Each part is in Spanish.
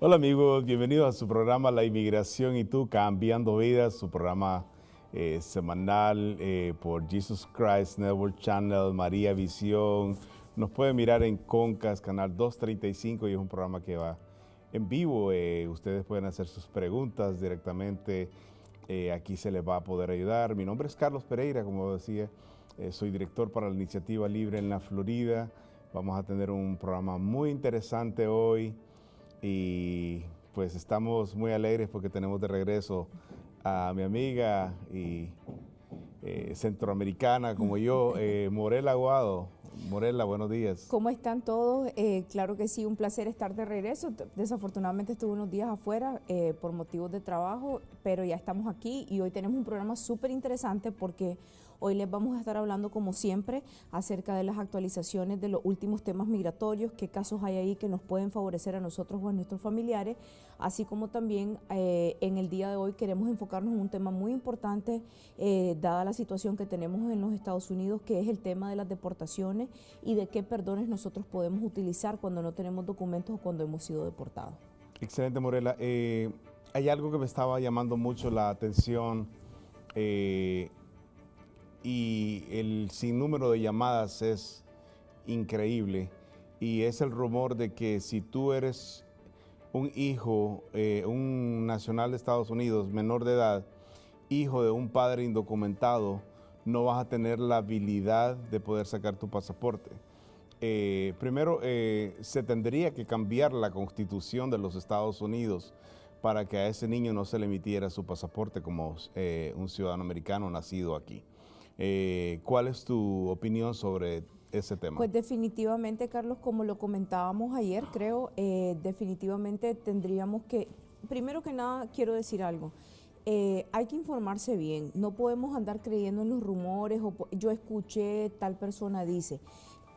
Hola amigos, bienvenidos a su programa La Inmigración y tú, Cambiando Vidas, su programa semanal por Jesus Christ Network Channel, María Visión. Nos pueden mirar en Concas, canal 235 y es un programa que va en vivo. Ustedes pueden hacer sus preguntas directamente, aquí se les va a poder ayudar. Mi nombre es Carlos Pereira, como decía, soy director para la Iniciativa Libre en la Florida. Vamos a tener un programa muy interesante hoy. Y pues estamos muy alegres porque tenemos de regreso a mi amiga y centroamericana como yo, Morela Aguado. Morela, buenos días. ¿Cómo están todos? Claro que sí, un placer estar de regreso. Desafortunadamente estuve unos días afuera por motivos de trabajo, pero ya estamos aquí y hoy tenemos un programa súper interesante porque hoy les vamos a estar hablando, como siempre, acerca de las actualizaciones de los últimos temas migratorios, qué casos hay ahí que nos pueden favorecer a nosotros o a nuestros familiares, así como también en el día de hoy queremos enfocarnos en un tema muy importante, dada la situación que tenemos en los Estados Unidos, que es el tema de las deportaciones y de qué perdones nosotros podemos utilizar cuando no tenemos documentos o cuando hemos sido deportados. Excelente, Morela. Hay algo que me estaba llamando mucho la atención eh, y el sinnúmero de llamadas es increíble y es el rumor de que si tú eres un hijo, un nacional de Estados Unidos, menor de edad, hijo de un padre indocumentado, no vas a tener la habilidad de poder sacar tu pasaporte. Primero, se tendría que cambiar la constitución de los Estados Unidos para que a ese niño no se le emitiera su pasaporte como un ciudadano americano nacido aquí. ¿Cuál es tu opinión sobre ese tema? Pues definitivamente, Carlos, como lo comentábamos ayer, creo, definitivamente tendríamos que, primero que nada, quiero decir algo. Hay que informarse bien, no podemos andar creyendo en los rumores o yo escuché, tal persona dice.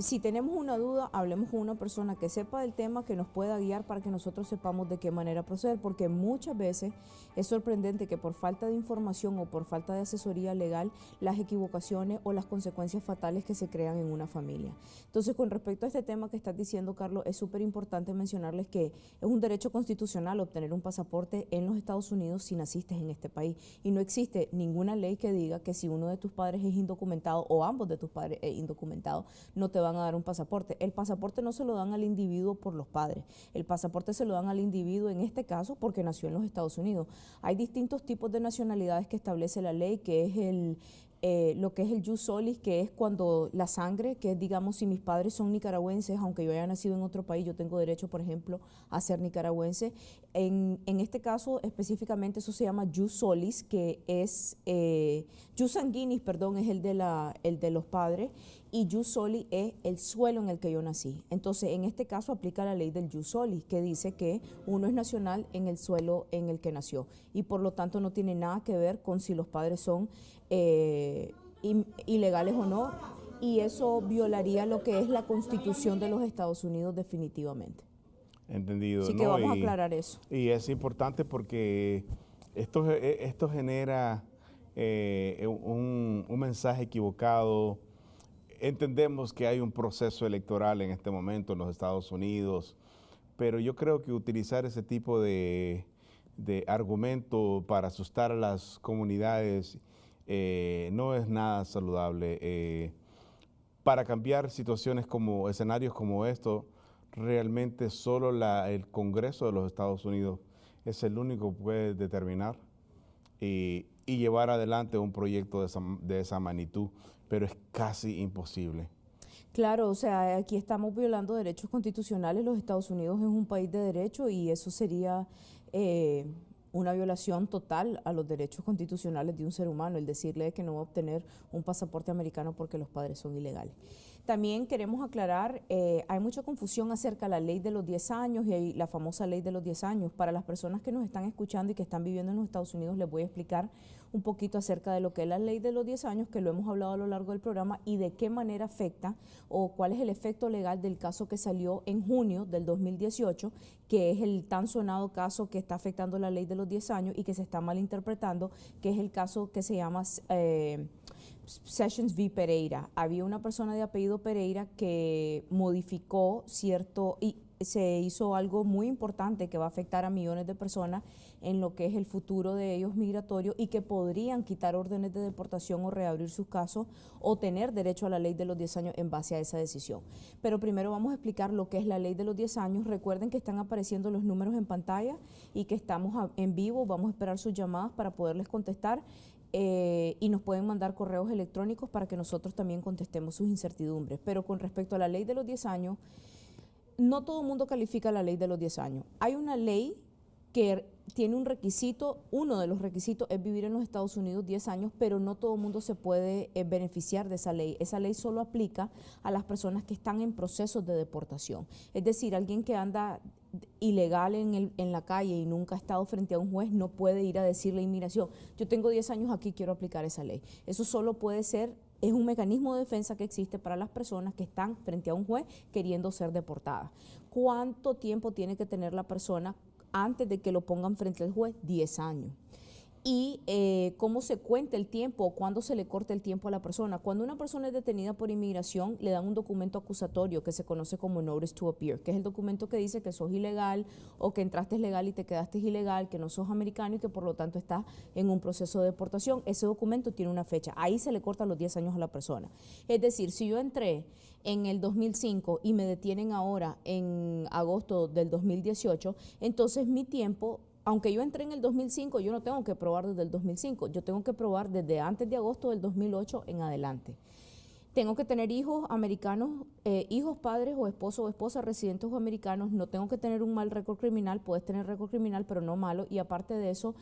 Si tenemos una duda, hablemos con una persona que sepa del tema, que nos pueda guiar para que nosotros sepamos de qué manera proceder, porque muchas veces es sorprendente que por falta de información o por falta de asesoría legal, las equivocaciones o las consecuencias fatales que se crean en una familia. Entonces, con respecto a este tema que estás diciendo, Carlos, es súper importante mencionarles que es un derecho constitucional obtener un pasaporte en los Estados Unidos si naciste en este país. Y no existe ninguna ley que diga que si uno de tus padres es indocumentado o ambos de tus padres es indocumentado, no te van a dar un pasaporte. El pasaporte no se lo dan al individuo por los padres. El pasaporte se lo dan al individuo en este caso porque nació en los Estados Unidos. Hay distintos tipos de nacionalidades que establece la ley, que es lo que es el jus solis, que es cuando la sangre, que es, digamos, si mis padres son nicaragüenses, aunque yo haya nacido en otro país, yo tengo derecho, por ejemplo, a ser nicaragüense. En este caso, específicamente, eso se llama jus solis, que es, jus sanguinis, perdón, es el de los padres, y jus soli es el suelo en el que yo nací. Entonces, en este caso aplica la ley del jus soli, que dice que uno es nacional en el suelo en el que nació y por lo tanto no tiene nada que ver con si los padres son ilegales o no, y eso violaría lo que es la Constitución de los Estados Unidos definitivamente. Entendido, Así que ¿no? vamos a aclarar eso. Y es importante porque esto genera un mensaje equivocado. Entendemos que hay un proceso electoral en este momento en los Estados Unidos, pero yo creo que utilizar ese tipo de argumento para asustar a las comunidades no es nada saludable. Para cambiar situaciones como escenarios como estos, realmente solo el Congreso de los Estados Unidos es el único que puede determinar y llevar adelante un proyecto de esa magnitud, pero es casi imposible. Claro, o sea, aquí estamos violando derechos constitucionales. Los Estados Unidos es un país de derecho y eso sería eh, una violación total a los derechos constitucionales de un ser humano, el decirle que no va a obtener un pasaporte americano porque los padres son ilegales. También queremos aclarar, hay mucha confusión acerca de la ley de los 10 años y hay la famosa ley de los 10 años. Para las personas que nos están escuchando y que están viviendo en los Estados Unidos, les voy a explicar un poquito acerca de lo que es la ley de los 10 años, que lo hemos hablado a lo largo del programa, y de qué manera afecta o cuál es el efecto legal del caso que salió en junio del 2018, que es el tan sonado caso que está afectando la ley de los 10 años y que se está malinterpretando, que es el caso que se llama Sessions v. Pereira. Había una persona de apellido Pereira que modificó cierto, y se hizo algo muy importante que va a afectar a millones de personas en lo que es el futuro de ellos migratorio y que podrían quitar órdenes de deportación o reabrir sus casos o tener derecho a la ley de los 10 años en base a esa decisión. Pero primero vamos a explicar lo que es la ley de los 10 años. Recuerden que están apareciendo los números en pantalla y que estamos en vivo. Vamos a esperar sus llamadas para poderles contestar. Y nos pueden mandar correos electrónicos para que nosotros también contestemos sus incertidumbres. Pero con respecto a la ley de los 10 años, no todo el mundo califica la ley de los 10 años. Hay una ley que tiene un requisito, uno de los requisitos es vivir en los Estados Unidos 10 años, pero no todo el mundo se puede beneficiar de esa ley. Esa ley solo aplica a las personas que están en procesos de deportación. Es decir, alguien que anda ilegal en la calle y nunca ha estado frente a un juez no puede ir a decirle a inmigración, yo tengo 10 años aquí, quiero aplicar esa ley. Eso solo puede ser, es un mecanismo de defensa que existe para las personas que están frente a un juez queriendo ser deportadas. ¿Cuánto tiempo tiene que tener la persona antes de que lo pongan frente al juez? 10 años. Y cómo se cuenta el tiempo o cuándo se le corta el tiempo a la persona. Cuando una persona es detenida por inmigración, le dan un documento acusatorio que se conoce como Notice to Appear, que es el documento que dice que sos ilegal o que entraste legal y te quedaste ilegal, que no sos americano y que por lo tanto estás en un proceso de deportación. Ese documento tiene una fecha. Ahí se le cortan los 10 años a la persona. Es decir, si yo entré en el 2005 y me detienen ahora en agosto del 2018, entonces mi tiempo, aunque yo entré en el 2005, yo no tengo que probar desde el 2005, yo tengo que probar desde antes de agosto del 2008 en adelante. Tengo que tener hijos americanos, hijos, padres o esposo o esposa residentes o americanos. No tengo que tener un mal récord criminal, puedes tener récord criminal pero no malo, y aparte de eso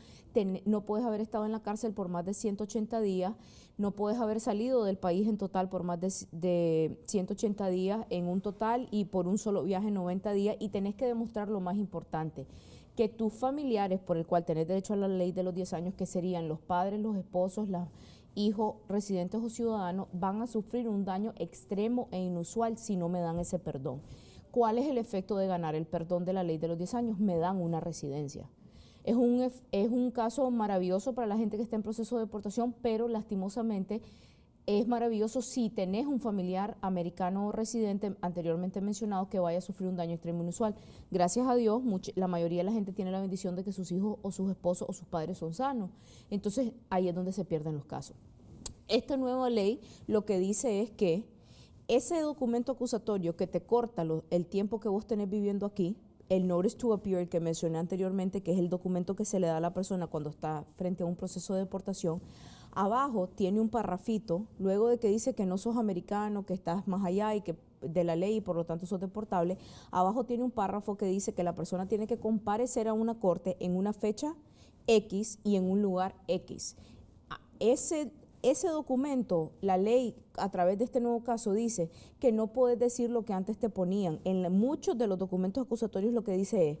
no puedes haber estado en la cárcel por más de 180 días, no puedes haber salido del país en total por más de 180 días en un total y por un solo viaje 90 días, y tenés que demostrar lo más importante, que tus familiares por el cual tenés derecho a la ley de los 10 años, que serían los padres, los esposos, los hijos, residentes o ciudadanos, van a sufrir un daño extremo e inusual si no me dan ese perdón. ¿Cuál es el efecto de ganar el perdón de la ley de los 10 años? Me dan una residencia. Es un caso maravilloso para la gente que está en proceso de deportación, pero lastimosamente es maravilloso si tenés un familiar americano o residente anteriormente mencionado que vaya a sufrir un daño extremo inusual. Gracias a Dios, la mayoría de la gente tiene la bendición de que sus hijos o sus esposos o sus padres son sanos. Entonces, ahí es donde se pierden los casos. Esta nueva ley lo que dice es que ese documento acusatorio que te corta el tiempo que vos tenés viviendo aquí, el Notice to Appear que mencioné anteriormente, que es el documento que se le da a la persona cuando está frente a un proceso de deportación, abajo tiene un parrafito, luego de que dice que no sos americano, que estás más allá y que de la ley y por lo tanto sos deportable, abajo tiene un párrafo que dice que la persona tiene que comparecer a una corte en una fecha X y en un lugar X. Ese documento, la ley a través de este nuevo caso dice que no puedes decir lo que antes te ponían. En muchos de los documentos acusatorios lo que dice es,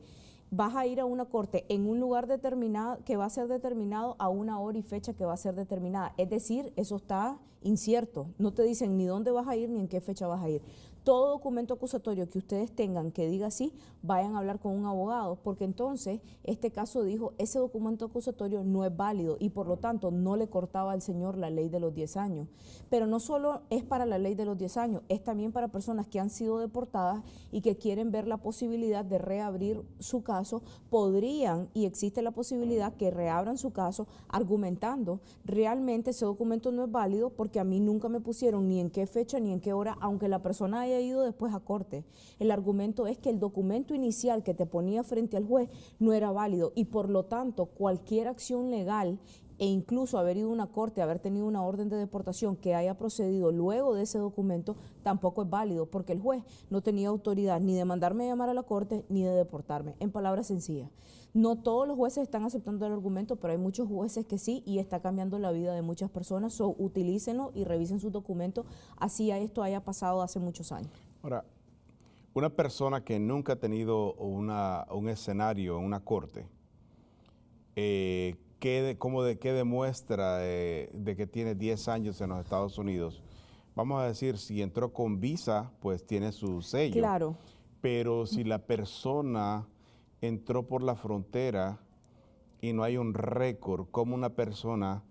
vas a ir a una corte en un lugar determinado que va a ser determinado a una hora y fecha que va a ser determinada. Es decir, eso está incierto. No te dicen ni dónde vas a ir ni en qué fecha vas a ir. Todo documento acusatorio que ustedes tengan que diga así, vayan a hablar con un abogado, porque entonces este caso dijo, ese documento acusatorio no es válido y por lo tanto no le cortaba al señor la ley de los 10 años. Pero no solo es para la ley de los 10 años, es también para personas que han sido deportadas y que quieren ver la posibilidad de reabrir su caso. Podrían, y existe la posibilidad que reabran su caso argumentando, realmente ese documento no es válido porque a mí nunca me pusieron ni en qué fecha ni en qué hora, aunque la persona haya ido después a corte. El argumento es que el documento inicial que te ponía frente al juez no era válido y por lo tanto cualquier acción legal e incluso haber ido a una corte, haber tenido una orden de deportación que haya procedido luego de ese documento tampoco es válido porque el juez no tenía autoridad ni de mandarme a llamar a la corte ni de deportarme. En palabras sencillas, no todos los jueces están aceptando el argumento, pero hay muchos jueces que sí y está cambiando la vida de muchas personas. So, utilícenlo y revisen sus documentos, así esto haya pasado hace muchos años. Ahora, una persona que nunca ha tenido un escenario en una corte, ¿qué demuestra de que tiene 10 años en los Estados Unidos? Vamos a decir, si entró con visa, pues tiene su sello. Claro. Pero si la persona entró por la frontera y no hay un récord, como una persona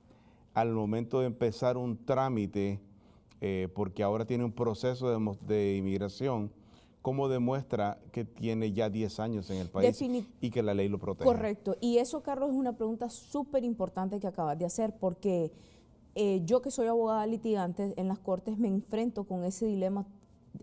al momento de empezar un trámite, porque ahora tiene un proceso de inmigración, ¿cómo demuestra que tiene ya 10 años en el país y que la ley lo protege? Correcto. Y eso, Carlos, es una pregunta súper importante que acabas de hacer, porque yo que soy abogada litigante en las cortes me enfrento con ese dilema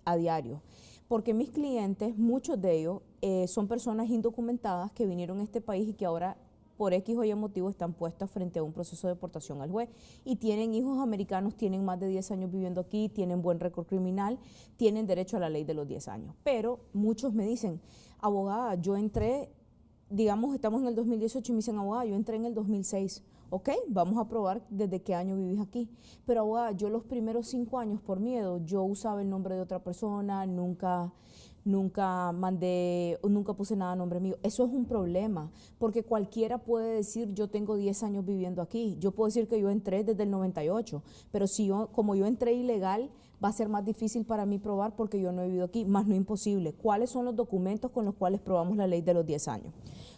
a diario. Porque mis clientes, muchos de ellos, son personas indocumentadas que vinieron a este país y que ahora por X o Y motivo están puestas frente a un proceso de deportación al juez y tienen hijos americanos, tienen más de 10 años viviendo aquí, tienen buen récord criminal, tienen derecho a la ley de los 10 años. Pero muchos me dicen, abogada, yo entré, digamos, estamos en el 2018 y me dicen, abogada, yo entré en el 2006. Ok, vamos a probar desde qué año vivís aquí. Pero abogada, yo los primeros 5 años por miedo, yo usaba el nombre de otra persona, nunca puse nada a nombre mío. Eso es un problema, porque cualquiera puede decir, yo tengo 10 años viviendo aquí. Yo puedo decir que yo entré desde el 98, pero como yo entré ilegal, va a ser más difícil para mí probar porque yo no he vivido aquí, más no imposible. ¿Cuáles son los documentos con los cuales probamos la ley de los 10 años?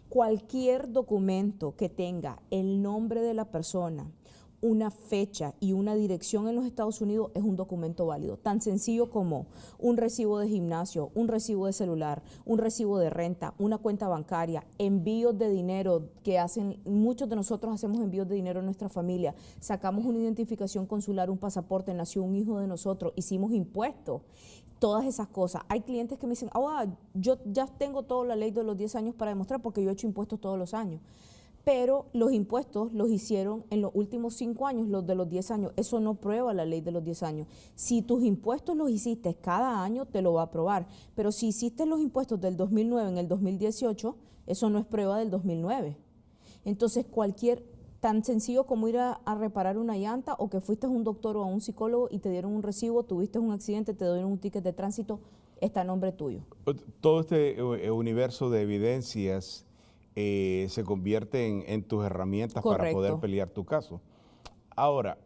Cualquier documento que tenga el nombre de la persona, una fecha y una dirección en los Estados Unidos es un documento válido. Tan sencillo como un recibo de gimnasio, un recibo de celular, un recibo de renta, una cuenta bancaria, envíos de dinero que hacen, muchos de nosotros hacemos envíos de dinero a nuestra familia, sacamos una identificación consular, un pasaporte, nació un hijo de nosotros, hicimos impuestos. Todas esas cosas. Hay clientes que me dicen, yo ya tengo toda la ley de los 10 años para demostrar porque yo he hecho impuestos todos los años. Pero los impuestos los hicieron en los últimos 5 años, los de los 10 años. Eso no prueba la ley de los 10 años. Si tus impuestos los hiciste cada año, te lo va a probar. Pero si hiciste los impuestos del 2009 en el 2018, eso no es prueba del 2009. Entonces, tan sencillo como ir a reparar una llanta o que fuiste a un doctor o a un psicólogo y te dieron un recibo, tuviste un accidente, te dieron un ticket de tránsito, está a nombre tuyo. Todo este universo de evidencias se convierte en tus herramientas para poder pelear tu caso. Ahora,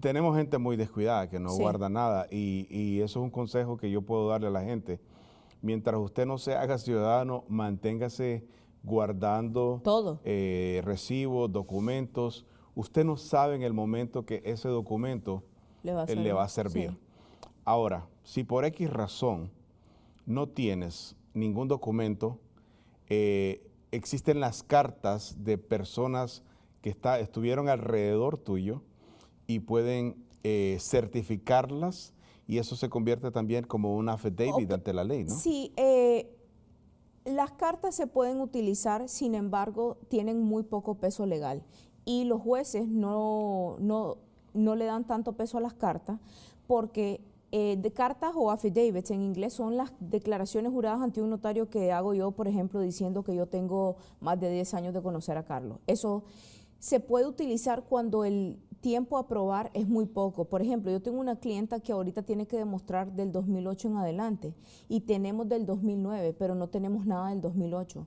tenemos gente muy descuidada que no guarda nada y eso es un consejo que yo puedo darle a la gente. Mientras usted no se haga ciudadano, manténgase guardando todo, recibos, documentos. Usted no sabe en el momento que ese documento le va a servir. Sí. Ahora, si por X razón no tienes ningún documento, existen las cartas de personas que estuvieron alrededor tuyo y pueden certificarlas y eso se convierte también como un affidavit ante la ley, ¿no? Sí, las cartas se pueden utilizar, sin embargo, tienen muy poco peso legal y los jueces no le dan tanto peso a las cartas porque de cartas o affidavits en inglés son las declaraciones juradas ante un notario que hago yo, por ejemplo, diciendo que yo tengo más de 10 años de conocer a Carlos. Eso se puede utilizar cuando el tiempo a probar es muy poco. Por ejemplo, yo tengo una clienta que ahorita tiene que demostrar del 2008 en adelante y tenemos del 2009, pero no tenemos nada del 2008.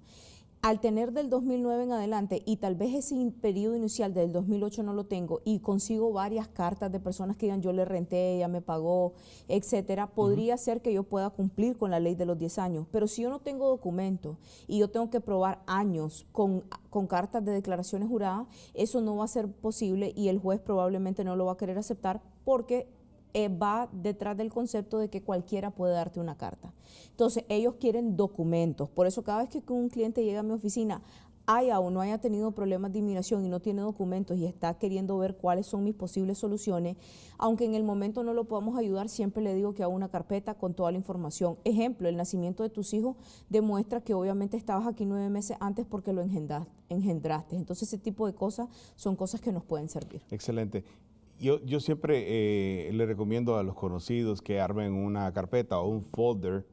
Al tener del 2009 en adelante y tal vez ese periodo inicial del 2008 no lo tengo y consigo varias cartas de personas que digan yo le renté, ella me pagó, etcétera, podría ser que yo pueda cumplir con la ley de los 10 años. Pero si yo no tengo documento y yo tengo que probar años con cartas de declaraciones juradas, eso no va a ser posible y el juez probablemente no lo va a querer aceptar porque va detrás del concepto de que cualquiera puede darte una carta. Entonces, ellos quieren documentos. Por eso, cada vez que un cliente llega a mi oficina, haya o no haya tenido problemas de inmigración y no tiene documentos y está queriendo ver cuáles son mis posibles soluciones, aunque en el momento no lo podamos ayudar, siempre le digo que haga una carpeta con toda la información. Ejemplo, el nacimiento de tus hijos demuestra que obviamente estabas aquí 9 meses antes porque lo engendraste. Entonces, ese tipo de cosas son cosas que nos pueden servir. Excelente. Yo siempre le recomiendo a los conocidos que armen una carpeta o un folder.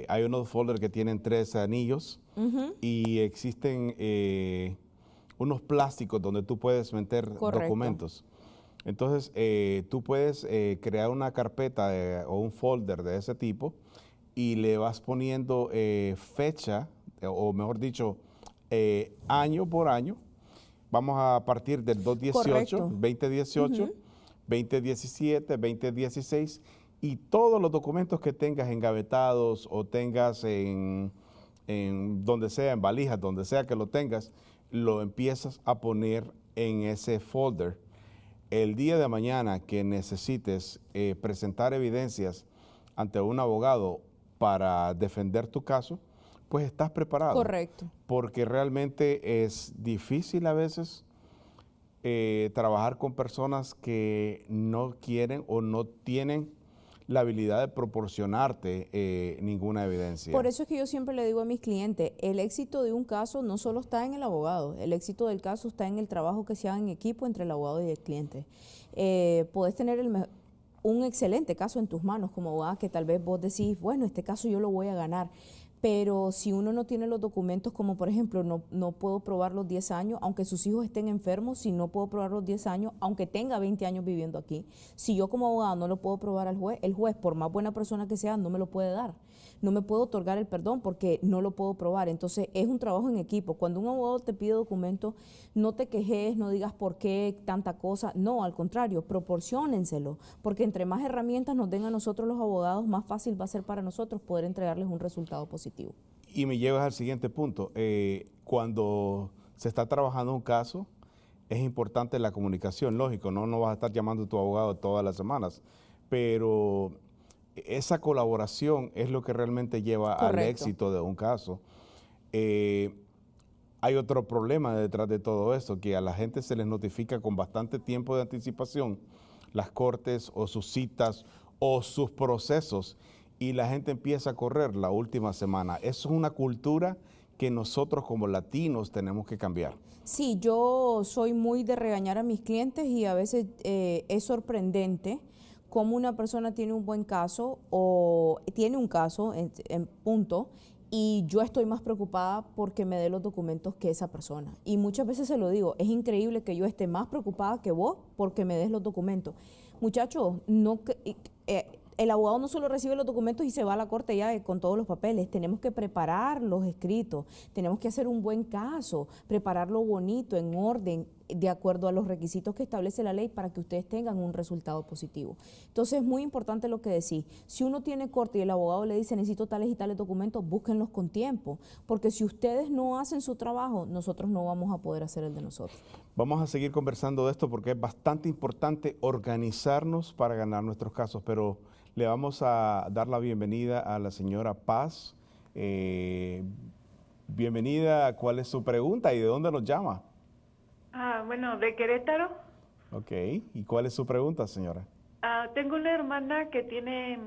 Hay unos folders que tienen 3 anillos y existen unos plásticos donde tú puedes meter documentos. Entonces, tú puedes crear una carpeta o un folder de ese tipo y le vas poniendo fecha, o mejor dicho, año por año. Vamos a partir del 2018, 2017, 2016 y todos los documentos que tengas engavetados o tengas en donde sea, en valijas, donde sea que lo tengas, lo empiezas a poner en ese folder. el día de mañana que necesites presentar evidencias ante un abogado para defender tu caso, pues estás preparado. Correcto. Porque realmente es difícil a veces trabajar con personas que no quieren o no tienen la habilidad de proporcionarte ninguna evidencia. Por eso es que yo siempre le digo a mis clientes, el éxito de un caso no solo está en el abogado, el éxito del caso está en el trabajo que se haga en equipo entre el abogado y el cliente. Podés tener un excelente caso en tus manos como abogado que tal vez vos decís, bueno, este caso yo lo voy a ganar. Pero si uno no tiene los documentos, como por ejemplo, no puedo probar los 10 años, aunque sus hijos estén enfermos, si no puedo probar los 10 años, aunque tenga 20 años viviendo aquí, si yo como abogado no lo puedo probar al juez, el juez, por más buena persona que sea, no me lo puede dar. No me puedo otorgar el perdón porque no lo puedo probar. Entonces, es un trabajo en equipo. Cuando un abogado te pide documentos, no te quejes, no digas por qué tanta cosa. No, al contrario, proporciónenselo. Porque entre más herramientas nos den a nosotros los abogados, más fácil va a ser para nosotros poder entregarles un resultado positivo. Y me llevas al siguiente punto. Cuando se está trabajando un caso, es importante la comunicación. Lógico, no vas a estar llamando a tu abogado todas las semanas, pero esa colaboración es lo que realmente lleva al éxito de un caso. Hay otro problema detrás de todo esto, que a la gente se les notifica con bastante tiempo de anticipación las cortes o sus citas o sus procesos y la gente empieza a correr la última semana. Eso es una cultura que nosotros como latinos tenemos que cambiar. Sí, yo soy muy de regañar a mis clientes y a veces es sorprendente cómo una persona tiene un buen caso o tiene un caso en punto y yo estoy más preocupada porque me dé los documentos que esa persona. Y muchas veces se lo digo, es increíble que yo esté más preocupada que vos porque me des los documentos. Muchachos, el abogado no solo recibe los documentos y se va a la corte ya con todos los papeles. Tenemos que preparar los escritos, tenemos que hacer un buen caso, prepararlo bonito, en orden, de acuerdo a los requisitos que establece la ley para que ustedes tengan un resultado positivo. Entonces es muy importante lo que decís. Si uno tiene corte y el abogado le dice necesito tales y tales documentos, búsquenlos con tiempo, porque si ustedes no hacen su trabajo, nosotros no vamos a poder hacer el de nosotros. Vamos a seguir conversando de esto porque es bastante importante organizarnos para ganar nuestros casos, pero le vamos a dar la bienvenida a la señora Paz. Bienvenida, ¿cuál es su pregunta y de dónde nos llama? Bueno, de Querétaro. Ok, ¿y cuál es su pregunta, señora? Tengo una hermana que tiene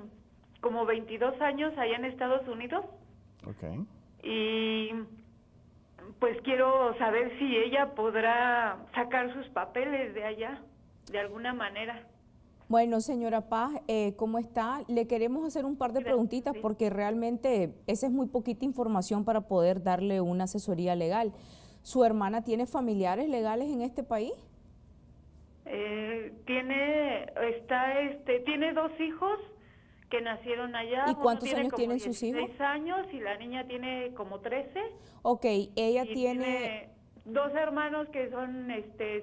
como 22 años allá en Estados Unidos. Ok. Y pues quiero saber si ella podrá sacar sus papeles de allá, de alguna manera. Bueno, señora Paz, ¿cómo está? Le queremos hacer un par de preguntitas porque realmente esa es muy poquita información para poder darle una asesoría legal. ¿Su hermana tiene familiares legales en este país? Tiene 2 hijos que nacieron allá. ¿Y cuántos años tienen sus hijos? 16 años y la niña tiene como 13. Ok, ella tiene 2 hermanos que son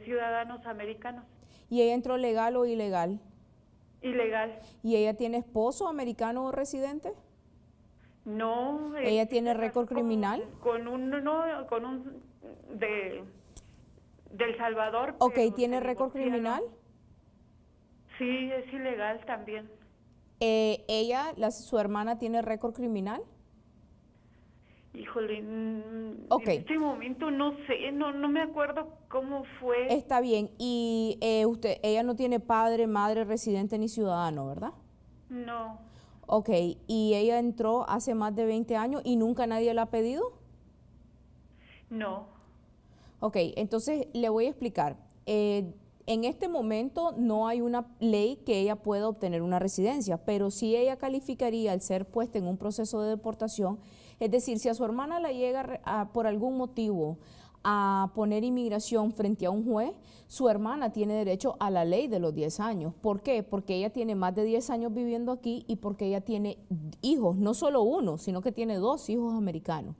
ciudadanos americanos. ¿Y ella entró legal o ilegal? Ilegal. ¿Y ella tiene esposo americano o residente? No. ¿Ella tiene récord criminal? Con un de El Salvador. Ok, ¿tiene récord criminal? Sí, es ilegal también. ¿Su hermana tiene récord criminal? Híjole, okay. En este momento no sé, no me acuerdo cómo fue. Está bien, y ella no tiene padre, madre, residente ni ciudadano, ¿verdad? No. Ok, ¿y ella entró hace más de 20 años y nunca nadie la ha pedido? No. Ok, entonces le voy a explicar. En este momento no hay una ley que ella pueda obtener una residencia, pero sí ella calificaría al ser puesta en un proceso de deportación. Es decir, si a su hermana la llega por algún motivo a poner inmigración frente a un juez, su hermana tiene derecho a la ley de los 10 años. ¿Por qué? Porque ella tiene más de 10 años viviendo aquí y porque ella tiene hijos, no solo uno, sino que tiene 2 hijos americanos.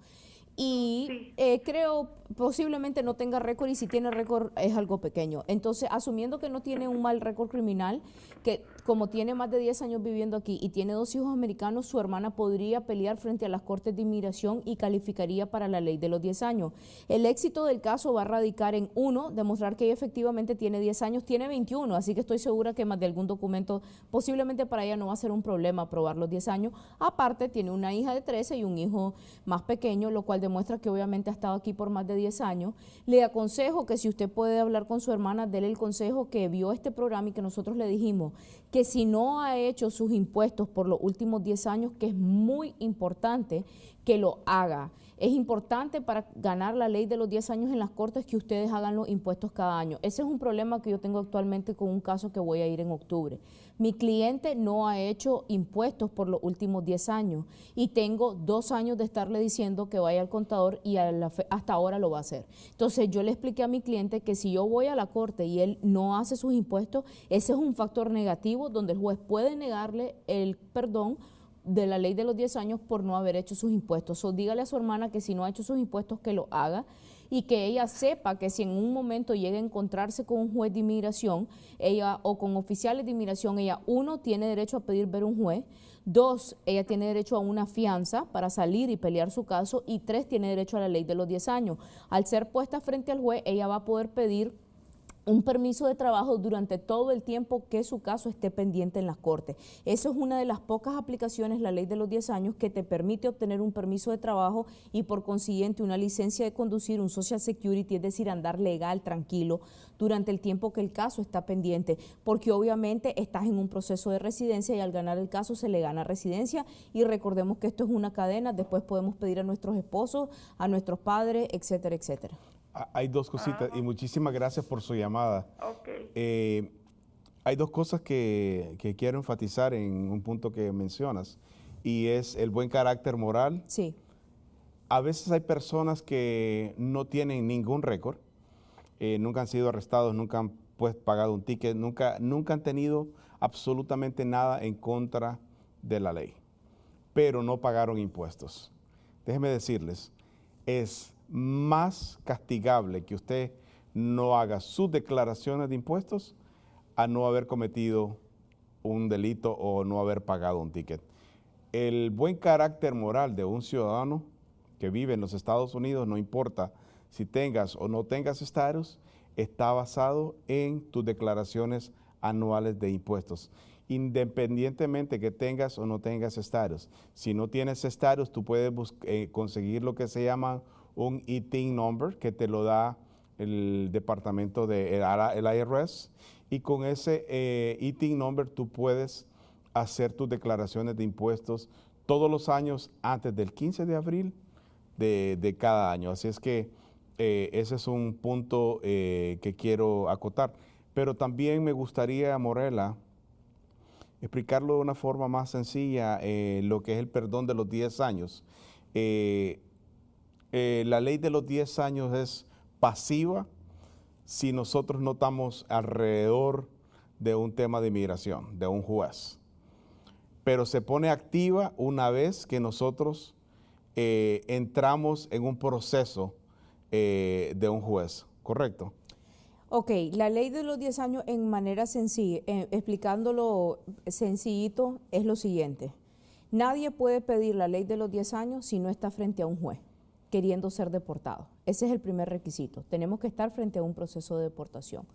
Y sí. Creo posiblemente no tenga récord y si tiene récord es algo pequeño. Entonces, asumiendo que no tiene un mal récord criminal, que como tiene más de 10 años viviendo aquí y tiene 2 hijos americanos, su hermana podría pelear frente a las cortes de inmigración y calificaría para la ley de los 10 años. El éxito del caso va a radicar en, uno, demostrar que ella efectivamente tiene 10 años, tiene 21, así que estoy segura que más de algún documento, posiblemente para ella no va a ser un problema aprobar los 10 años. Aparte, tiene una hija de 13 y un hijo más pequeño, lo cual demuestra que obviamente ha estado aquí por más de 10 años. Le aconsejo que si usted puede hablar con su hermana, dele el consejo que vio este programa y que nosotros le dijimos que si no ha hecho sus impuestos por los últimos 10 años, que es muy importante que lo haga. Es importante para ganar la ley de los 10 años en las cortes que ustedes hagan los impuestos cada año. Ese es un problema que yo tengo actualmente con un caso que voy a ir en octubre. Mi cliente no ha hecho impuestos por los últimos 10 años y tengo 2 años de estarle diciendo que vaya al contador y hasta ahora lo va a hacer. Entonces yo le expliqué a mi cliente que si yo voy a la corte y él no hace sus impuestos, ese es un factor negativo donde el juez puede negarle el perdón de la ley de los 10 años por no haber hecho sus impuestos. Dígale a su hermana que si no ha hecho sus impuestos que lo haga y que ella sepa que si en un momento llega a encontrarse con un juez de inmigración o con oficiales de inmigración, ella, uno, tiene derecho a pedir ver un juez, dos, ella tiene derecho a una fianza para salir y pelear su caso, y tres, tiene derecho a la ley de los 10 años. Al ser puesta frente al juez, ella va a poder pedir un permiso de trabajo durante todo el tiempo que su caso esté pendiente en las cortes. Eso es una de las pocas aplicaciones, la ley de los 10 años, que te permite obtener un permiso de trabajo y por consiguiente una licencia de conducir, un Social Security, es decir, andar legal, tranquilo, durante el tiempo que el caso está pendiente, porque obviamente estás en un proceso de residencia y al ganar el caso se le gana residencia, y recordemos que esto es una cadena, después podemos pedir a nuestros esposos, a nuestros padres, etcétera, etcétera. Hay dos cositas y muchísimas gracias por su llamada. Okay. Hay dos cosas que quiero enfatizar en un punto que mencionas, y es el buen carácter moral. Sí. A veces hay personas que no tienen ningún récord, nunca han sido arrestados, nunca han pues, pagado un ticket, nunca han tenido absolutamente nada en contra de la ley, pero no pagaron impuestos. Déjenme decirles, es más castigable que usted no haga sus declaraciones de impuestos a no haber cometido un delito o no haber pagado un ticket. El buen carácter moral de un ciudadano que vive en los Estados Unidos, no importa si tengas o no tengas estatus, está basado en tus declaraciones anuales de impuestos, independientemente que tengas o no tengas estatus. Si no tienes estatus, tú puedes conseguir lo que se llama un ITIN number, que te lo da el departamento de el IRS, y con ese ITIN number tú puedes hacer tus declaraciones de impuestos todos los años antes del 15 de abril de cada año. Así es que ese es un punto que quiero acotar. Pero también me gustaría, Morela, explicarlo de una forma más sencilla, lo que es el perdón de los 10 años. La ley de los 10 años es pasiva si nosotros no estamos alrededor de un tema de inmigración, de un juez. Pero se pone activa una vez que nosotros entramos en un proceso de un juez, ¿correcto? Ok, la ley de los 10 años en manera sencilla, explicándolo sencillito, es lo siguiente. Nadie puede pedir la ley de los 10 años si no está frente a un juez queriendo ser deportado. Ese es el primer requisito. Tenemos que estar frente a un proceso de deportación.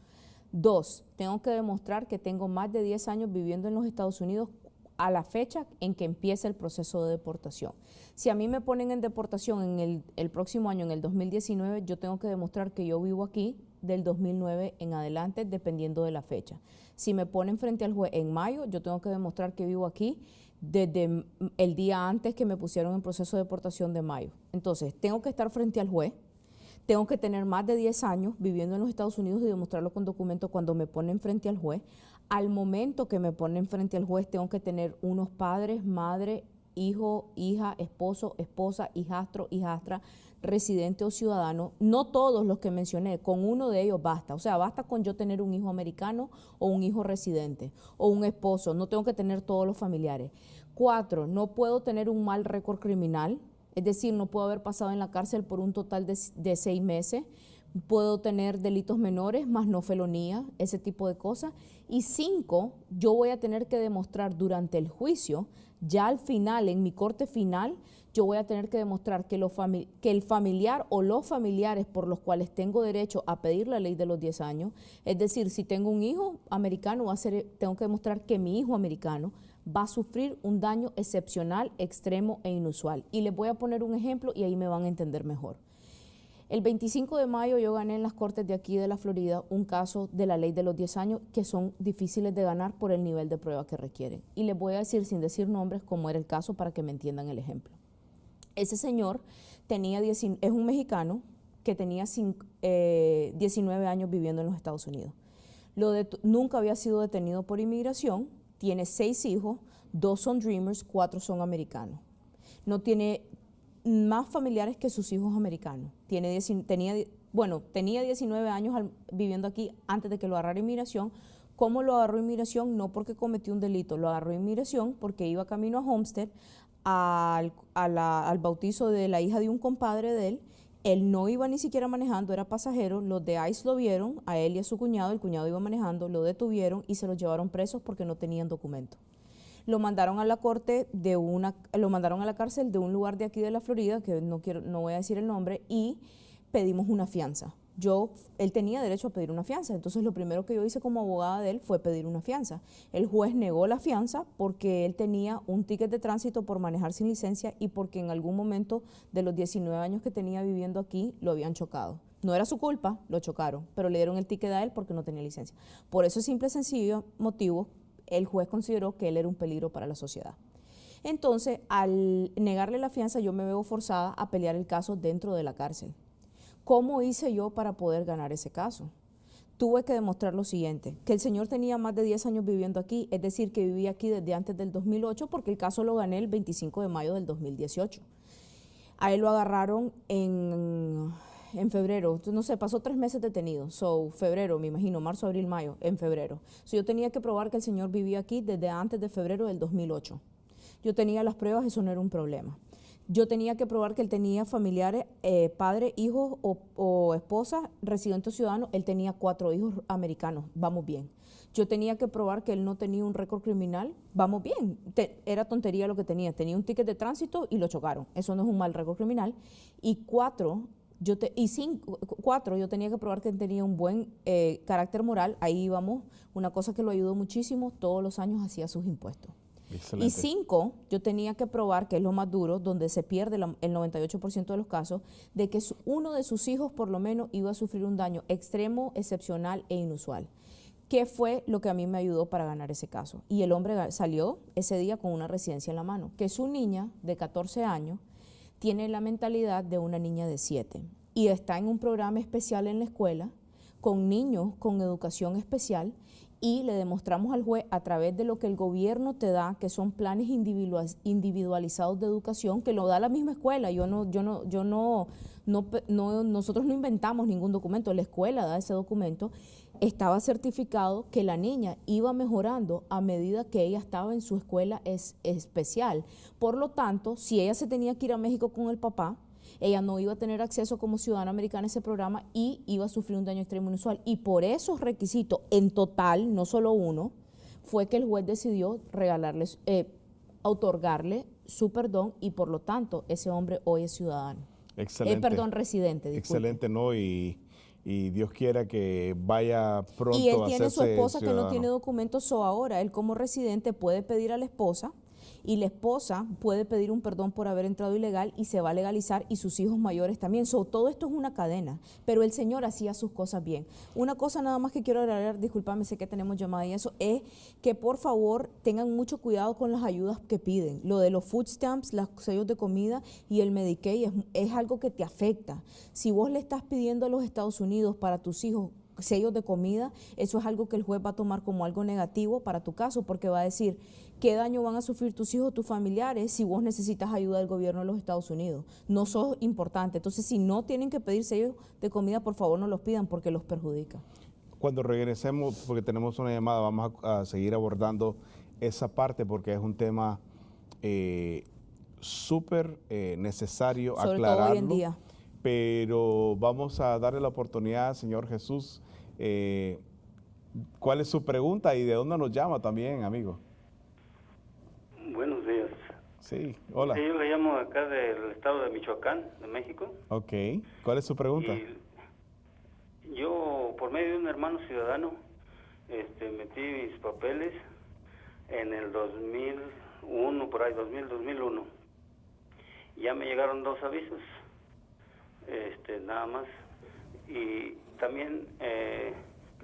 2, tengo que demostrar que tengo más de 10 años viviendo en los Estados Unidos a la fecha en que empieza el proceso de deportación. Si a mí me ponen en deportación en el próximo año, en el 2019, yo tengo que demostrar que yo vivo aquí del 2009 en adelante, dependiendo de la fecha. Si me ponen frente al juez en mayo, yo tengo que demostrar que vivo aquí desde el día antes que me pusieron en proceso de deportación de mayo. Entonces, tengo que estar frente al juez, tengo que tener más de 10 años viviendo en los Estados Unidos y demostrarlo con documentos cuando me ponen frente al juez. Al momento que me ponen frente al juez, tengo que tener unos padres, madre, hijo, hija, esposo, esposa, hijastro, hijastra, residente o ciudadano. No todos los que mencioné, con uno de ellos basta. O sea, basta con yo tener un hijo americano o un hijo residente o un esposo. No tengo que tener todos los familiares. 4, no puedo tener un mal récord criminal. Es decir, no puedo haber pasado en la cárcel por un total de 6 meses. Puedo tener delitos menores, más no felonía, ese tipo de cosas. Y 5, yo voy a tener que demostrar durante el juicio, ya al final, en mi corte final, yo voy a tener que demostrar que, que el familiar o los familiares por los cuales tengo derecho a pedir la ley de los 10 años, es decir, si tengo un hijo americano, tengo que demostrar que mi hijo americano va a sufrir un daño excepcional, extremo e inusual. Y les voy a poner un ejemplo y ahí me van a entender mejor. El 25 de mayo yo gané en las cortes de aquí de la Florida un caso de la ley de los 10 años que son difíciles de ganar por el nivel de prueba que requieren. Y les voy a decir, sin decir nombres, cómo era el caso para que me entiendan el ejemplo. Ese señor es un mexicano que tenía 19 años viviendo en los Estados Unidos. Nunca había sido detenido por inmigración, tiene 6 hijos, 2 son Dreamers, 4 son americanos. No tiene más familiares que sus hijos americanos. Tenía 19 años viviendo aquí antes de que lo agarrara inmigración. ¿Cómo lo agarró inmigración? No porque cometió un delito, lo agarró inmigración porque iba camino a Homestead al bautizo de la hija de un compadre de él. Él no iba ni siquiera manejando, era pasajero. Los de ICE lo vieron, a él y a su cuñado. El cuñado iba manejando, lo detuvieron y se los llevaron presos porque no tenían documento. Lo mandaron a la corte lo mandaron a la cárcel de un lugar de aquí de la Florida, que no voy a decir el nombre, y pedimos una fianza. Él tenía derecho a pedir una fianza, entonces lo primero que yo hice como abogada de él fue pedir una fianza. El juez negó la fianza porque él tenía un ticket de tránsito por manejar sin licencia y porque en algún momento de los 19 años que tenía viviendo aquí lo habían chocado. No era su culpa, lo chocaron, pero le dieron el ticket a él porque no tenía licencia. Por ese simple y sencillo motivo, el juez consideró que él era un peligro para la sociedad. Entonces, al negarle la fianza, yo me veo forzada a pelear el caso dentro de la cárcel. ¿Cómo hice yo para poder ganar ese caso? Tuve que demostrar lo siguiente, que el señor tenía más de 10 años viviendo aquí, es decir, que vivía aquí desde antes del 2008, porque el caso lo gané el 25 de mayo del 2018. A él lo agarraron en febrero, no sé, pasó 3 meses detenido, febrero, me imagino, marzo, abril, mayo, en febrero. Yo tenía que probar que el señor vivía aquí desde antes de febrero del 2008. Yo tenía las pruebas, eso no era un problema. Yo tenía que probar que él tenía familiares, padre, hijos o esposa, residente o ciudadano. Él tenía 4 hijos americanos, vamos bien. Yo tenía que probar que él no tenía un récord criminal, vamos bien. Era tontería lo que tenía un ticket de tránsito y lo chocaron. Eso no es un mal récord criminal. Y 4, yo tenía que probar que él tenía un buen carácter moral. Ahí íbamos, una cosa que lo ayudó muchísimo, todos los años hacía sus impuestos. Excelente. Y 5, yo tenía que probar, que es lo más duro, donde se pierde el 98% de los casos, de que uno de sus hijos por lo menos iba a sufrir un daño extremo, excepcional e inusual. ¿Qué fue lo que a mí me ayudó para ganar ese caso? Y el hombre salió ese día con una residencia en la mano, que su niña de 14 años tiene la mentalidad de una niña de 7 y está en un programa especial en la escuela con niños con educación especial. Y le demostramos al juez a través de lo que el gobierno te da, que son planes individualizados de educación, que lo da la misma escuela. Nosotros no inventamos ningún documento, la escuela da ese documento. Estaba certificado que la niña iba mejorando a medida que ella estaba en su escuela especial. Por lo tanto, si ella se tenía que ir a México con el papá, ella no iba a tener acceso como ciudadana americana a ese programa y iba a sufrir un daño extremo inusual. Y por esos requisitos, en total, no solo uno, fue que el juez decidió otorgarle su perdón y por lo tanto ese hombre hoy es ciudadano. Excelente. Residente. Disculpe. Excelente, ¿no? Y Dios quiera que vaya pronto a hacerse ciudadano. Y él tiene su esposa que no tiene documentos, ahora él como residente puede pedir a la esposa y la esposa puede pedir un perdón por haber entrado ilegal y se va a legalizar y sus hijos mayores también. Todo esto es una cadena, pero el señor hacía sus cosas bien. Una cosa nada más que quiero agregar, discúlpame, sé que tenemos llamada y eso, es que por favor tengan mucho cuidado con las ayudas que piden. Lo de los food stamps, los sellos de comida y el Medicaid es algo que te afecta. Si vos le estás pidiendo a los Estados Unidos para tus hijos sellos de comida, eso es algo que el juez va a tomar como algo negativo para tu caso, porque va a decir qué daño van a sufrir tus hijos, tus familiares, si vos necesitas ayuda del gobierno de los Estados Unidos. No sos importante. Entonces, si no tienen que pedir sellos de comida, por favor no los pidan porque los perjudica. Cuando regresemos, porque tenemos una llamada, vamos a seguir abordando esa parte porque es un tema súper necesario sobre aclararlo. Todo hoy en día. Pero vamos a darle la oportunidad, Señor Jesús, ¿Cuál es su pregunta y de dónde nos llama también, amigo? Buenos días. Sí, hola. Sí, yo le llamo acá del estado de Michoacán, de México. Ok, ¿cuál es su pregunta? Y yo, por medio de un hermano ciudadano, metí mis papeles en el 2001, por ahí, 2001. Ya me llegaron 2 avisos, nada más. Y también,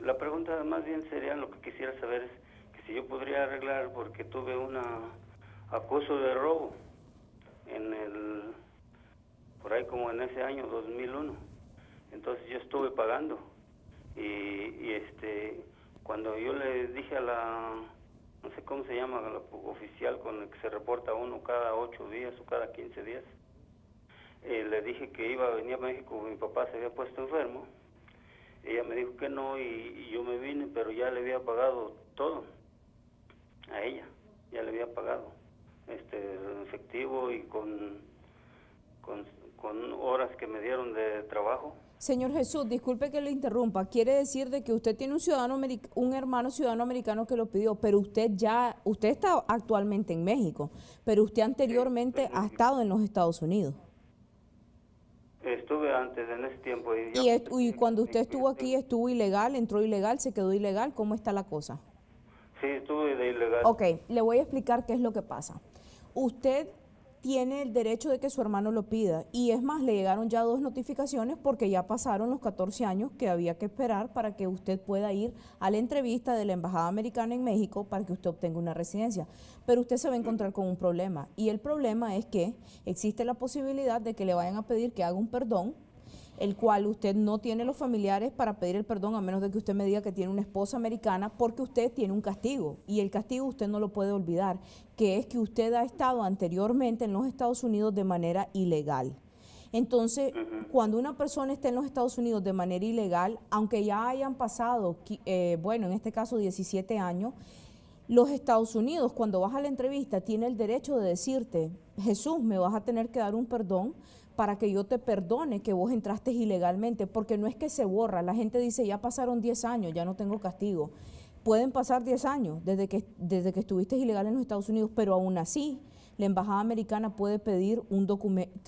la pregunta más bien sería, lo que quisiera saber es que si yo podría arreglar, porque tuve una acuso de robo por ahí como en ese año 2001. Entonces yo estuve pagando y cuando yo le dije a la, no sé cómo se llama, a la oficial con el que se reporta uno cada 8 días o cada 15 días, le dije que iba a venir a México, mi papá se había puesto enfermo. Ella me dijo que no y yo me vine, pero ya le había pagado todo a ella, ya le había pagado en efectivo y con horas que me dieron de trabajo. Señor Jesús, disculpe que le interrumpa. Quiere decir de que usted tiene un hermano ciudadano americano que lo pidió, pero usted está actualmente en México, pero usted anteriormente ha estado en los Estados Unidos. Estuve antes, en ese tiempo. Y cuando usted estuvo aquí, ¿estuvo ilegal, entró ilegal, se quedó ilegal? ¿Cómo está la cosa? Sí, estuve de ilegal. Ok, le voy a explicar qué es lo que pasa. Usted tiene el derecho de que su hermano lo pida, y es más, le llegaron ya 2 notificaciones porque ya pasaron los 14 años que había que esperar para que usted pueda ir a la entrevista de la Embajada Americana en México para que usted obtenga una residencia. Pero usted se va a encontrar con un problema, y el problema es que existe la posibilidad de que le vayan a pedir que haga un perdón, el cual usted no tiene los familiares para pedir el perdón, a menos de que usted me diga que tiene una esposa americana, porque usted tiene un castigo, y el castigo usted no lo puede olvidar, que es que usted ha estado anteriormente en los Estados Unidos de manera ilegal. Entonces, cuando una persona está en los Estados Unidos de manera ilegal, aunque ya hayan pasado, en este caso 17 años, los Estados Unidos, cuando vas a la entrevista, tiene el derecho de decirte, Jesús, me vas a tener que dar un perdón para que yo te perdone que vos entraste ilegalmente, porque no es que se borra. La gente dice, ya pasaron 10 años, ya no tengo castigo. Pueden pasar 10 años desde que estuviste ilegal en los Estados Unidos, pero aún así, la Embajada Americana puede pedir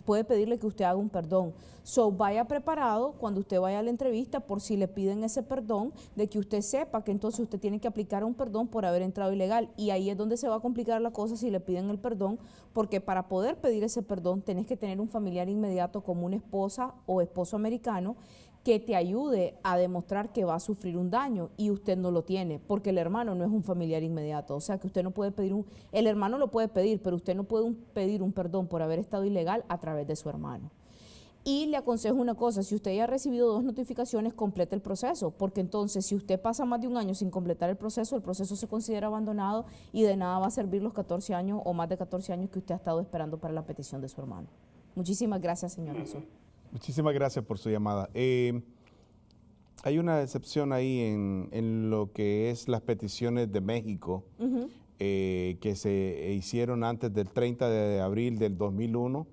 puede pedirle que usted haga un perdón. So, vaya preparado cuando usted vaya a la entrevista, por si le piden ese perdón, de que usted sepa que entonces usted tiene que aplicar un perdón por haber entrado ilegal. Y ahí es donde se va a complicar la cosa si le piden el perdón, porque para poder pedir ese perdón tenés que tener un familiar inmediato como una esposa o esposo americano que te ayude a demostrar que va a sufrir un daño, y usted no lo tiene, porque el hermano no es un familiar inmediato. O sea que usted no puede pedir el hermano lo puede pedir, pero usted no puede pedir un perdón por haber estado ilegal a través de su hermano. Y le aconsejo una cosa, si usted ya ha recibido 2 notificaciones, complete el proceso, porque entonces si usted pasa más de un año sin completar el proceso se considera abandonado, y de nada va a servir los 14 años o más de 14 años que usted ha estado esperando para la petición de su hermano. Muchísimas gracias, señor Jesús. Muchísimas gracias por su llamada. Hay una excepción ahí en lo que es las peticiones de México, que se hicieron antes del 30 de abril del 2001,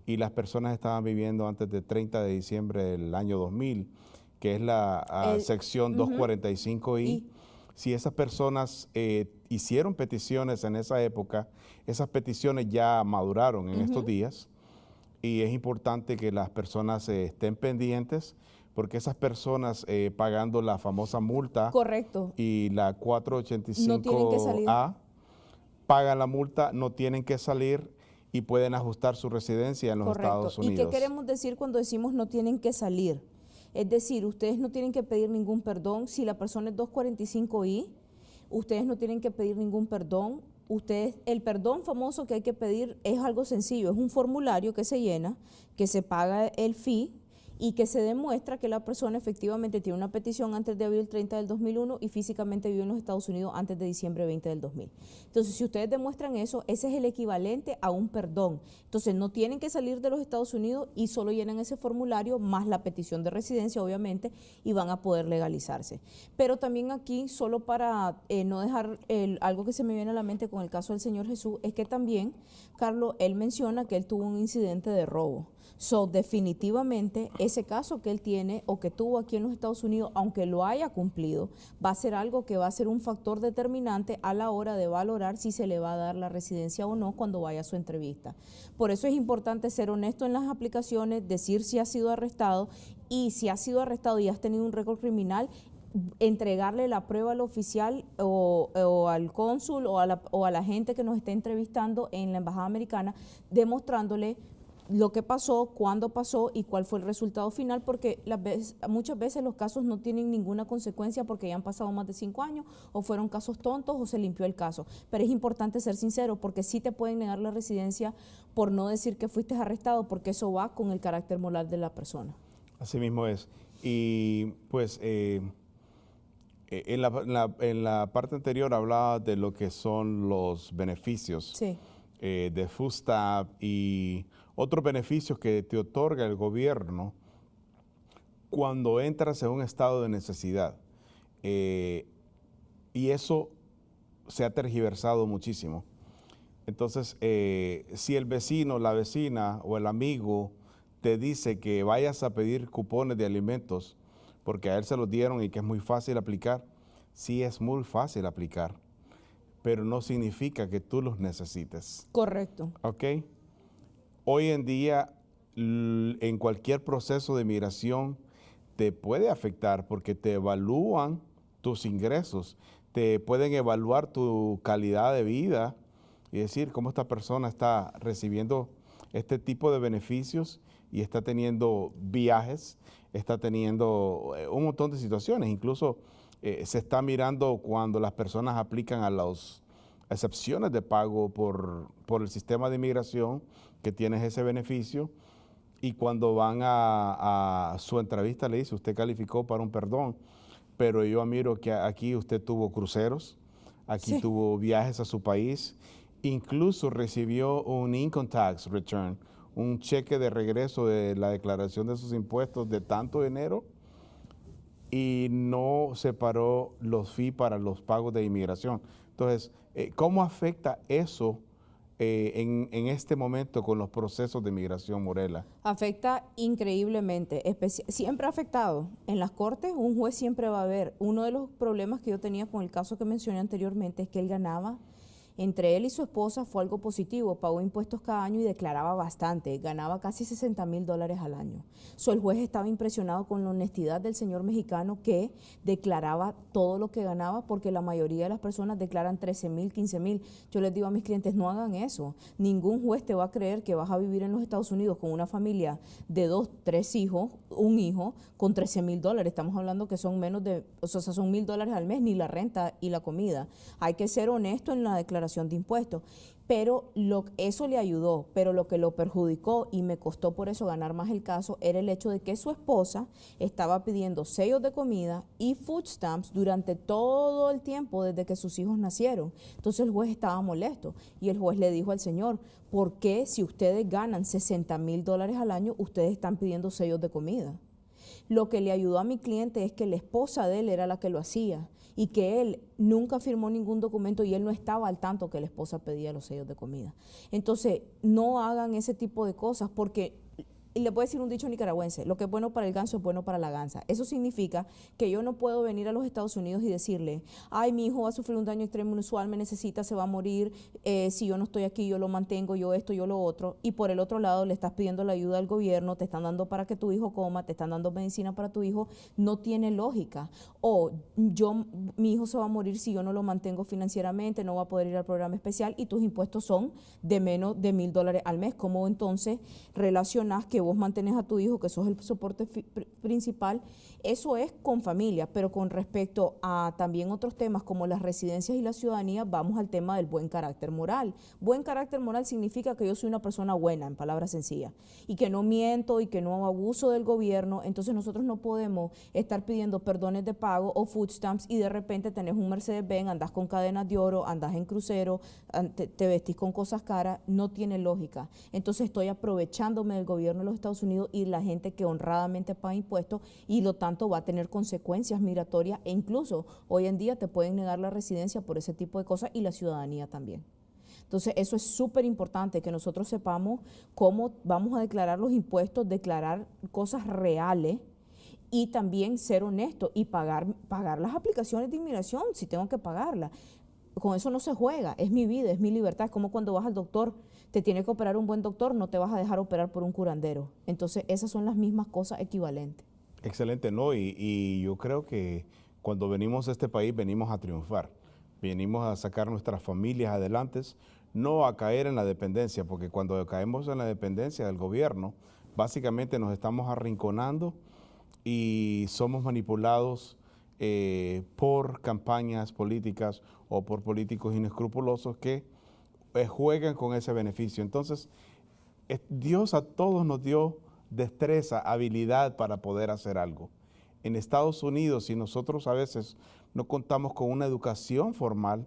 y las personas estaban viviendo antes del 30 de diciembre del año 2000, que es la sección 245I. Si esas personas hicieron peticiones en esa época, esas peticiones ya maduraron en estos días, y es importante que las personas estén pendientes, porque esas personas pagando la famosa multa, correcto, y la 485A, no tienen que salir, pagan la multa, no tienen que salir y pueden ajustar su residencia en los Estados Unidos. ¿Y qué queremos decir cuando decimos no tienen que salir? Es decir, ustedes no tienen que pedir ningún perdón. Si la persona es 245I, ustedes no tienen que pedir ningún perdón. El perdón famoso que hay que pedir es algo sencillo, es un formulario que se llena, que se paga el fee, y que se demuestra que la persona efectivamente tiene una petición antes de abril 30 del 2001 y físicamente vive en los Estados Unidos antes de diciembre 20 del 2000. Entonces, si ustedes demuestran eso, ese es el equivalente a un perdón. Entonces, no tienen que salir de los Estados Unidos y solo llenan ese formulario más la petición de residencia, obviamente, y van a poder legalizarse. Pero también aquí, solo para no dejar algo que se me viene a la mente con el caso del señor Jesús, es que también, Carlos, él menciona que él tuvo un incidente de robo. So, definitivamente, ese caso que él tiene o que tuvo aquí en los Estados Unidos, aunque lo haya cumplido, va a ser algo que va a ser un factor determinante a la hora de valorar si se le va a dar la residencia o no cuando vaya a su entrevista. Por eso es importante ser honesto en las aplicaciones, decir si ha sido arrestado, y si has sido arrestado y has tenido un récord criminal, entregarle la prueba al oficial o al cónsul o a la gente que nos esté entrevistando en la embajada americana, demostrándole lo que pasó, cuándo pasó y cuál fue el resultado final, porque muchas veces los casos no tienen ninguna consecuencia porque ya han pasado más de 5 años o fueron casos tontos o se limpió el caso. Pero es importante ser sincero, porque sí te pueden negar la residencia por no decir que fuiste arrestado, porque eso va con el carácter moral de la persona. Así mismo es. Y pues en la parte anterior hablaba de lo que son los beneficios, sí, de Food Stamp y otros beneficios que te otorga el gobierno cuando entras en un estado de necesidad. Y eso se ha tergiversado muchísimo. Entonces, si el vecino, la vecina o el amigo te dice que vayas a pedir cupones de alimentos porque a él se los dieron y que es muy fácil aplicar, sí es muy fácil aplicar, pero no significa que tú los necesites. Correcto. ¿Ok? Hoy en día, en cualquier proceso de migración, te puede afectar porque te evalúan tus ingresos, te pueden evaluar tu calidad de vida y decir cómo esta persona está recibiendo este tipo de beneficios y está teniendo viajes, está teniendo un montón de situaciones. Incluso se está mirando cuando las personas aplican a las excepciones de pago por el sistema de inmigración, que tienes ese beneficio, y cuando van a su entrevista le dice, usted calificó para un perdón, pero yo admiro que aquí usted tuvo cruceros, aquí sí, tuvo viajes a su país, incluso recibió un income tax return, un cheque de regreso de la declaración de sus impuestos de tanto dinero, y no separó los fees para los pagos de inmigración. Entonces, ¿cómo afecta eso en este momento con los procesos de inmigración, Morela? Afecta increíblemente, siempre ha afectado. En las cortes un juez siempre va a ver. Uno de los problemas que yo tenía con el caso que mencioné anteriormente es que él ganaba. Entre él y su esposa fue algo positivo, pagó impuestos cada año y declaraba bastante, ganaba casi $60,000 al año. El juez estaba impresionado con la honestidad del señor mexicano, que declaraba todo lo que ganaba, porque la mayoría de las personas declaran 13,000, 15,000. Yo les digo a mis clientes, no hagan eso. Ningún juez te va a creer que vas a vivir en los Estados Unidos con una familia de 2, 3 hijos, un hijo, con $13,000. Estamos hablando que son menos de, son $1,000 al mes, ni la renta y la comida. Hay que ser honesto en la declaración de impuestos, pero eso le ayudó, pero lo que lo perjudicó y me costó por eso ganar más el caso era el hecho de que su esposa estaba pidiendo sellos de comida y food stamps durante todo el tiempo desde que sus hijos nacieron. Entonces el juez estaba molesto y el juez le dijo al señor, ¿por qué si ustedes ganan $60,000 al año, ustedes están pidiendo sellos de comida? Lo que le ayudó a mi cliente es que la esposa de él era la que lo hacía y que él nunca firmó ningún documento y él no estaba al tanto que la esposa pedía los sellos de comida. Entonces, no hagan ese tipo de cosas, porque y le voy a decir un dicho nicaragüense, lo que es bueno para el ganso es bueno para la gansa. Eso significa que yo no puedo venir a los Estados Unidos y decirle, ay, mi hijo va a sufrir un daño extremo inusual, me necesita, se va a morir, si yo no estoy aquí, yo lo mantengo, yo esto, yo lo otro. Y por el otro lado le estás pidiendo la ayuda al gobierno, te están dando para que tu hijo coma, te están dando medicina para tu hijo. No tiene lógica. O mi hijo se va a morir si yo no lo mantengo financieramente, no va a poder ir al programa especial y tus impuestos son de menos de $1,000 al mes. ¿Cómo entonces relacionas que vos mantenés a tu hijo, que sos el soporte principal? Eso es con familia, pero con respecto a también otros temas como las residencias y la ciudadanía, vamos al tema del buen carácter moral. Buen carácter moral significa que yo soy una persona buena, en palabras sencillas, y que no miento y que no abuso del gobierno. Entonces nosotros no podemos estar pidiendo perdones de pago o food stamps y de repente tenés un Mercedes-Benz, andás con cadenas de oro, andás en crucero, te vestís con cosas caras. No tiene lógica. Entonces estoy aprovechándome del gobierno de los Estados Unidos y la gente que honradamente paga impuestos, y lo tanto va a tener consecuencias migratorias, e incluso hoy en día te pueden negar la residencia por ese tipo de cosas y la ciudadanía también. Entonces, eso es súper importante, que nosotros sepamos cómo vamos a declarar los impuestos, declarar cosas reales y también ser honesto y pagar las aplicaciones de inmigración si tengo que pagarlas. Con eso no se juega, es mi vida, es mi libertad. Es como cuando vas al doctor, te tiene que operar un buen doctor, no te vas a dejar operar por un curandero. Entonces, esas son las mismas cosas equivalentes. Excelente, ¿no? Y yo creo que cuando venimos a este país venimos a triunfar, venimos a sacar nuestras familias adelante, no a caer en la dependencia, porque cuando caemos en la dependencia del gobierno, básicamente nos estamos arrinconando y somos manipulados por campañas políticas o por políticos inescrupulosos que juegan con ese beneficio. Entonces, Dios a todos nos dio destreza, habilidad para poder hacer algo. En Estados Unidos, si nosotros a veces no contamos con una educación formal,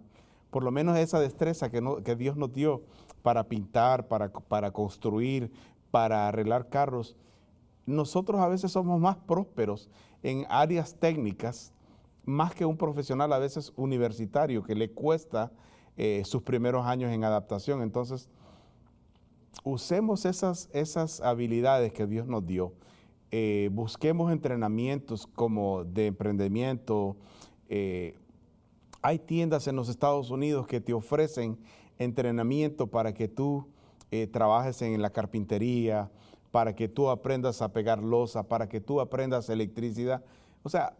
por lo menos esa destreza que Dios nos dio para pintar, para construir, para arreglar carros, nosotros a veces somos más prósperos en áreas técnicas, más que un profesional a veces universitario que le cuesta sus primeros años en adaptación. Entonces, usemos esas habilidades que Dios nos dio. Busquemos entrenamientos como de emprendimiento. Hay tiendas en los Estados Unidos que te ofrecen entrenamiento para que tú trabajes en la carpintería, para que tú aprendas a pegar losa, para que tú aprendas electricidad. O sea,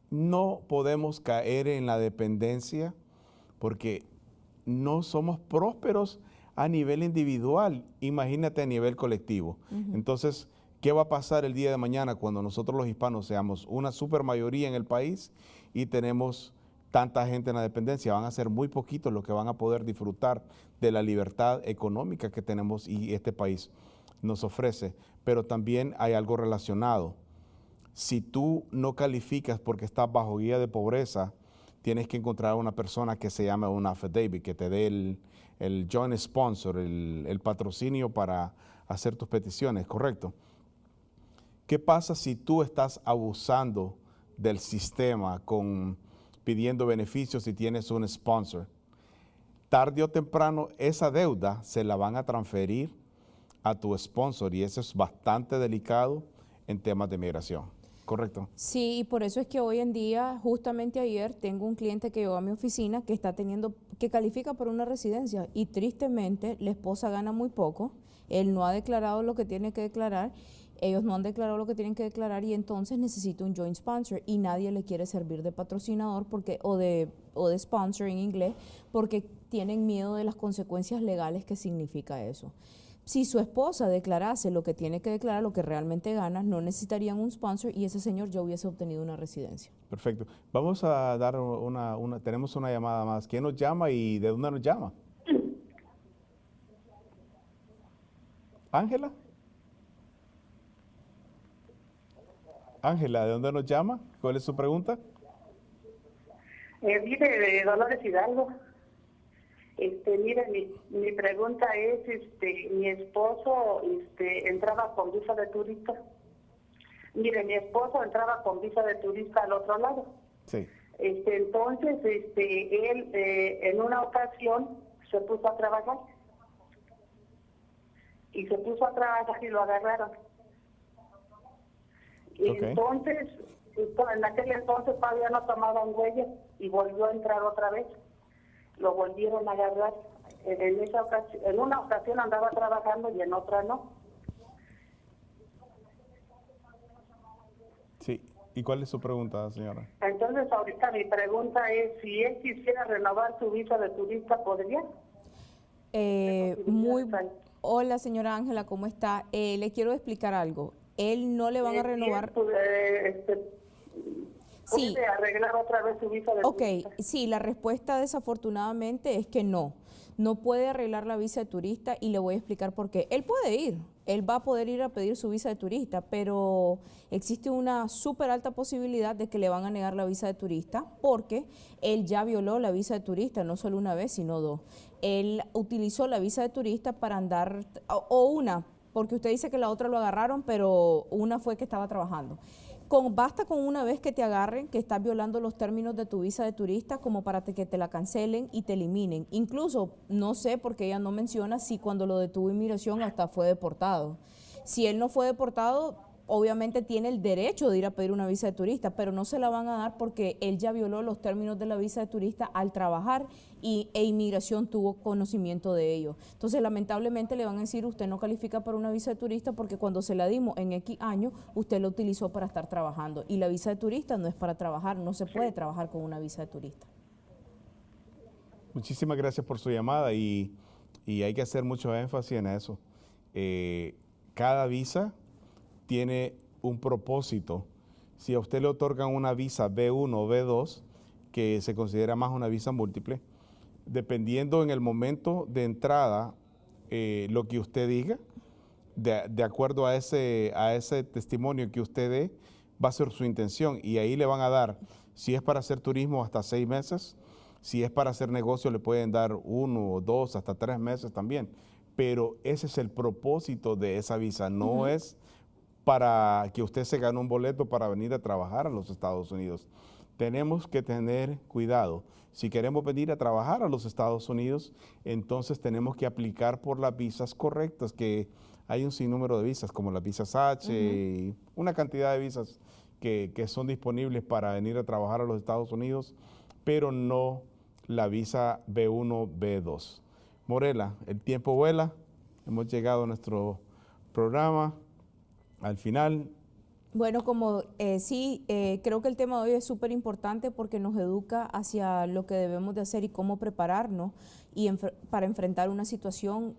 no podemos caer en la dependencia porque no somos prósperos a nivel individual, imagínate a nivel colectivo. Entonces, ¿qué va a pasar el día de mañana cuando nosotros los hispanos seamos una super mayoría en el país y tenemos tanta gente en la dependencia? Van a ser muy poquitos los que van a poder disfrutar de la libertad económica que tenemos y este país nos ofrece. Pero también hay algo relacionado. Si tú no calificas porque estás bajo guía de pobreza, tienes que encontrar a una persona que se llame un affidavit, que te dé el joint sponsor, el patrocinio para hacer tus peticiones, ¿correcto? ¿Qué pasa si tú estás abusando del sistema pidiendo beneficios y tienes un sponsor? Tarde o temprano esa deuda se la van a transferir a tu sponsor y eso es bastante delicado en temas de migración. ¿Correcto? Sí, y por eso es que hoy en día, justamente ayer, tengo un cliente que llegó a mi oficina que califica por una residencia y tristemente la esposa gana muy poco, él no ha declarado lo que tiene que declarar, ellos no han declarado lo que tienen que declarar y entonces necesita un joint sponsor y nadie le quiere servir de patrocinador o de sponsor en inglés porque tienen miedo de las consecuencias legales que significa eso. Si su esposa declarase lo que tiene que declarar, lo que realmente gana, no necesitarían un sponsor y ese señor ya hubiese obtenido una residencia. Perfecto. Vamos a dar tenemos una llamada más. ¿Quién nos llama y de dónde nos llama? ¿Ángela? Ángela, ¿de dónde nos llama? ¿Cuál es su pregunta? Mire, de Dolores Hidalgo. Mire, mi pregunta es, mi esposo entraba con visa de turista. Mire, mi esposo entraba con visa de turista al otro lado. Sí. Entonces, él en una ocasión se puso a trabajar. Y se puso a trabajar y lo agarraron. Y Okay. entonces, en aquel entonces todavía no tomaban huellas y volvió a entrar otra vez. Lo volvieron a agarrar. En una ocasión andaba trabajando y en otra no. Sí. ¿Y cuál es su pregunta, señora? Entonces, ahorita mi pregunta es, si él quisiera renovar su visa de turista, ¿podría? Hola, señora Ángela, ¿cómo está? Le quiero explicar algo. Él no le van a renovar... Sí. ¿Puede arreglar otra vez su visa de turista? Sí, la respuesta desafortunadamente es que no. No puede arreglar la visa de turista y le voy a explicar por qué. Él puede ir, él va a poder ir a pedir su visa de turista, pero existe una súper alta posibilidad de que le van a negar la visa de turista porque él ya violó la visa de turista, no solo una vez, sino dos. Él utilizó la visa de turista para andar, porque usted dice que la otra lo agarraron, pero una fue que estaba trabajando. Basta con una vez que te agarren que estás violando los términos de tu visa de turista como para que te la cancelen y te eliminen. Incluso, no sé porque ella no menciona si cuando lo detuvo inmigración hasta fue deportado. Si él no fue deportado, obviamente tiene el derecho de ir a pedir una visa de turista, pero no se la van a dar porque él ya violó los términos de la visa de turista al trabajar e inmigración tuvo conocimiento de ello. Entonces, lamentablemente le van a decir, usted no califica para una visa de turista porque cuando se la dimos en X años, usted la utilizó para estar trabajando. Y la visa de turista no es para trabajar, no se puede trabajar con una visa de turista. Muchísimas gracias por su llamada y hay que hacer mucho énfasis en eso. Cada visa tiene un propósito. Si a usted le otorgan una visa B1 o B2, que se considera más una visa múltiple, dependiendo en el momento de entrada, lo que usted diga, de acuerdo a ese testimonio que usted dé, va a ser su intención y ahí le van a dar, si es para hacer turismo, hasta 6 meses, si es para hacer negocio, le pueden dar 1, 2, hasta 3 meses también, pero ese es el propósito de esa visa, no es para que usted se gane un boleto para venir a trabajar a los Estados Unidos. Tenemos que tener cuidado. Si queremos venir a trabajar a los Estados Unidos, entonces tenemos que aplicar por las visas correctas, que hay un sinnúmero de visas, como las visas H, y una cantidad de visas que son disponibles para venir a trabajar a los Estados Unidos, pero no la visa B1, B2. Morela, el tiempo vuela, hemos llegado a nuestro programa. Al final. Bueno, creo que el tema de hoy es súper importante porque nos educa hacia lo que debemos de hacer y cómo prepararnos para enfrentar una situación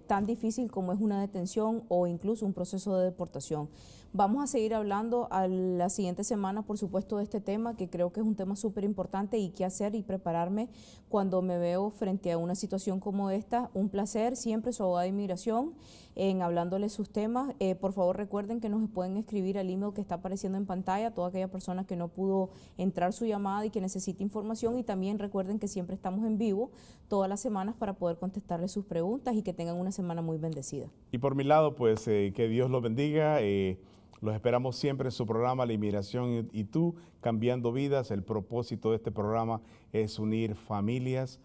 tan difícil como es una detención o incluso un proceso de deportación. Vamos a seguir hablando a la siguiente semana, por supuesto, de este tema, que creo que es un tema súper importante y qué hacer y prepararme cuando me veo frente a una situación como esta. Un placer, siempre su abogada de inmigración, en hablándoles sus temas. Por favor, recuerden que nos pueden escribir al email que está apareciendo en pantalla, toda aquella persona que no pudo entrar su llamada y que necesite información. Y también recuerden que siempre estamos en vivo todas las semanas para poder contestarles sus preguntas y que tengan una semana muy bendecida. Y por mi lado, pues que Dios los bendiga. Los esperamos siempre en su programa La Inmigración y tú, cambiando vidas. El propósito de este programa es unir familias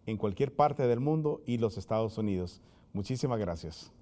en cualquier parte del mundo y los Estados Unidos. Muchísimas gracias.